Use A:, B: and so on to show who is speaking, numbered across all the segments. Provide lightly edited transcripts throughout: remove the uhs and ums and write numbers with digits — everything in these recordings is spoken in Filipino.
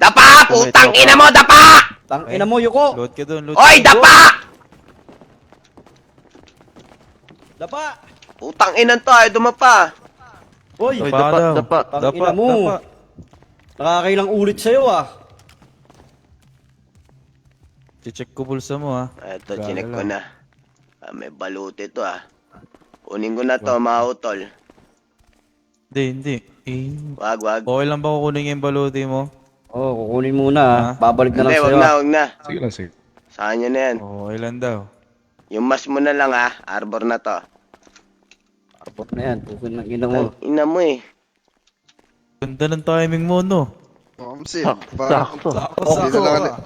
A: Dapa! Putang ina mo, dapa!
B: Tang ina mo, Yuko!
C: Load ka doon, load
A: Oy,
C: ka.
A: dapa!
B: Dapa!
A: Putang ina to, ay dumapa.
B: Uy!
C: Oy,
D: dapa,
C: daw.
D: dapa.
B: Tang ina mo! Nakakailang ulit sa'yo ah!
C: Check ko bulsa mo ha.
A: Ito,
C: Grabe
A: chinek ko
C: lang.
A: na. May baluti to Kunin ko na to, mautol.
C: Hindi.
A: Wag.
C: Okay lang ba kukunin yung baluti mo?
B: Oh, kukunin muna ah.
C: Ha?
B: Babalik na lang
A: Hindi,
B: sa'yo ah.
A: wag na.
E: Sige lang, sige.
A: Saan nyo na yan?
C: Okay lang daw.
A: Yung mas mo na lang arbor na to.
B: Abot na yan, tukin ng ina mo.
A: Ang ina mo
C: Ganda ng timing mo, no?
F: Kamsin,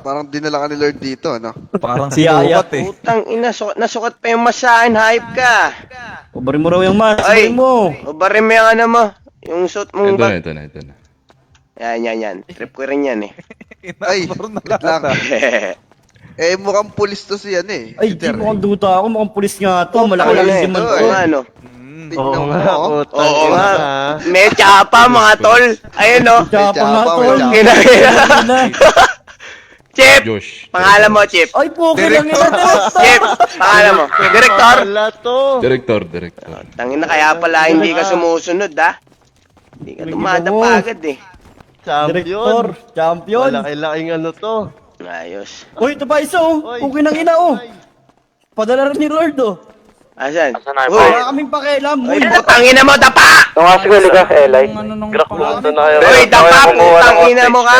F: parang dinala ka ni Lord dito, ano?
C: Parang
B: Si Yaya.
C: sinukat eh.
A: Putang ina, nasukat pa yung masahin, hype ka.
B: Ubarin mo raw yung mask,
A: Ay.
B: ubarin mo!
A: Ubarin mo yung ano mo. Yung suit mong
E: Ito na.
A: Yan. Trip ko rin yan
F: Ay, wait lang. Mukhang pulis to si yan eh.
B: Ay, di mukhang duta ako, mukhang pulis nga to. Malaki lang yung diman ko.
A: Ano?
F: Tignan mo.
A: Oo nga. May tsapa mga tol. Ayun
B: Tsapa nga
F: tsapa,
B: tol.
F: may
A: Kinakina. Chip!
E: Josh.
A: Pangalan mo, Chip.
B: Ay, pukin lang ina to!
A: Chip! Pangalan mo. Direktor?
E: Director.
A: Tangina kaya pala hindi ka sumusunod Hindi ka tumadapa agad
B: Direktor, champion!
D: Malaki-laking ano to.
A: Ayos.
B: Uy, ito pa isa oh! Pukin ng ina oh! Padala rin ni Lord oh!
A: Asan? Uy!
B: Wala kaming pakialam!
A: Uy,
B: Uy,
A: putang ina mo, dapa! Uy, dapa, putang ina mo ka!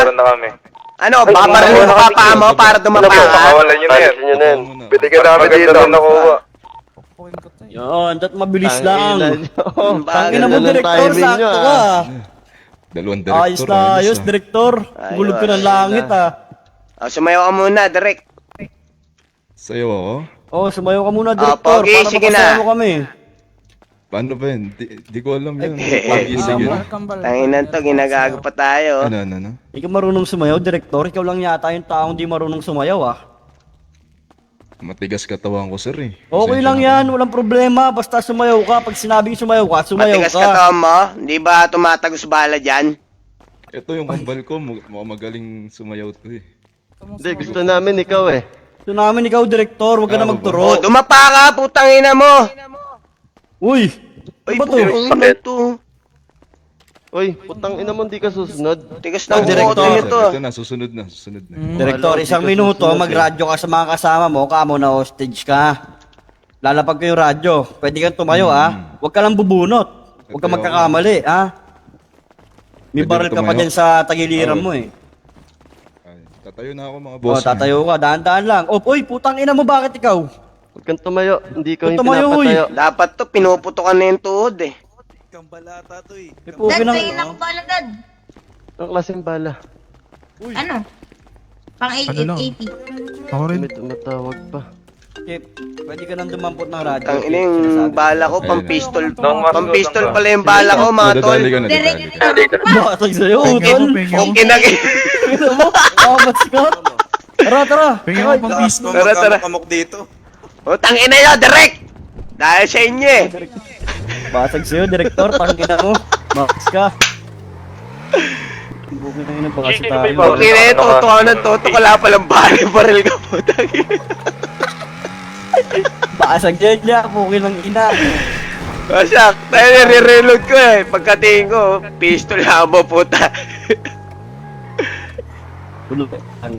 A: Ano, paparilin mo pa paa mo para dumapa ka?
F: Pwede ka namin dito.
B: yan, dat mabilis lang!
A: Bagay
B: Tangina mo,
D: Ganda ng
B: Direktor,
D: timing nyo,
B: sakto ka!
E: Dalawang director.
B: Ayos na ayos, Direktor! Gulog ka ng langit
A: Sumayaw ka muna, direct.
E: Sa'yo ako?
B: Oh, sumayo ka muna, Direktor,
A: Pogi,
B: para
A: sige
B: makasama
A: na.
B: mo kami!
E: Paano ba yun? Di ko alam yun. Pag-isig yun.
A: Tanginan to, ginagago pa tayo.
E: Ano?
B: Hindi ka marunong sumayaw, Direktor. Ikaw lang yata yung taong di marunong sumayaw
E: Matigas katawan ko, sir eh.
B: Okay
E: Pasensya
B: lang
E: na
B: yan, walang problema. Basta sumayaw ka. Pag sinabing sumayaw ka, sumayaw
A: Matigas
B: ka.
A: ka to mo? Hindi ba tumatagos bala dyan?
E: Ito yung kambal ko. Mukhang magaling sumayaw to eh.
D: Hindi, gusto namin ikaw eh.
B: Gusto namin ikaw, Direktor. Huwag ka na
A: Oh,
B: magturo.
A: dumapa ka, putang ina mo!
B: Uy!
A: Uy,
B: Ano ba to?
A: putang ina to.
D: Uy, putang ina mo, di ka susunod.
A: Tigas ng
B: Direktor.
A: bukoto nito.
E: Ito na, susunod na.
B: Direktor, isang minuto, magradyo ka sa mga kasama mo. Kamo na hostage ka. Lalapag ko yung radyo. Pwede kang tumayo, Huwag ka lang bubunot. Huwag ka
E: Tatayo
B: magkakamali, May
E: Pwede
B: baril ka pa
E: tumayo?
B: dyan sa tagiliran mo eh.
E: Ay, tatayo na ako mga
B: Oh,
E: boss.
B: tatayo ka. Dahan-dahan lang. Oh, uy, putang ina mo, bakit ikaw?
D: Huwag kang tumayo. Hindi ko
B: Huwag
D: yung
B: tumayo, uy.
D: pinapatayo.
A: Dapat to, pinuputokan na yung tuhod
C: Kambalata to eh.
B: May pukin
G: Dad,
B: ng...
G: kayo ng bala, Dad.
D: Ang klaseng bala.
G: Ano? Pang 8880.
D: May tumatawag pa.
B: Chip, pwede ka nang dumampot ng radyo.
A: Tang ina
B: Sinasabi
A: yung
B: ko.
A: bala ko,
E: Ayun
A: pang
E: na.
A: pistol. Pang pistol pala yung bala ko, mga tol.
E: Dadali ka na, dadali ka.
B: Bakit sa'yo, utol?
A: Okay na
B: Tingnan mo, kamat Scott. Tara.
C: Pingin mo pang pisto.
A: Tara.
C: Kamok dito.
A: Utang ina yun, direct! Dahil sa inyo
B: Basag sa'yo, Direktor. Tangina mo. Max ka. Bukin na yun ang baka sa tayo.
A: Okay na yun, toto ka ng toto. Wala palang baril ka po.
B: Basag dyan niya. Bukin ng ina.
A: Masak, tayo nire-reload ko Pagkatingin ko, pistol habo puta.
B: Tulog. Ang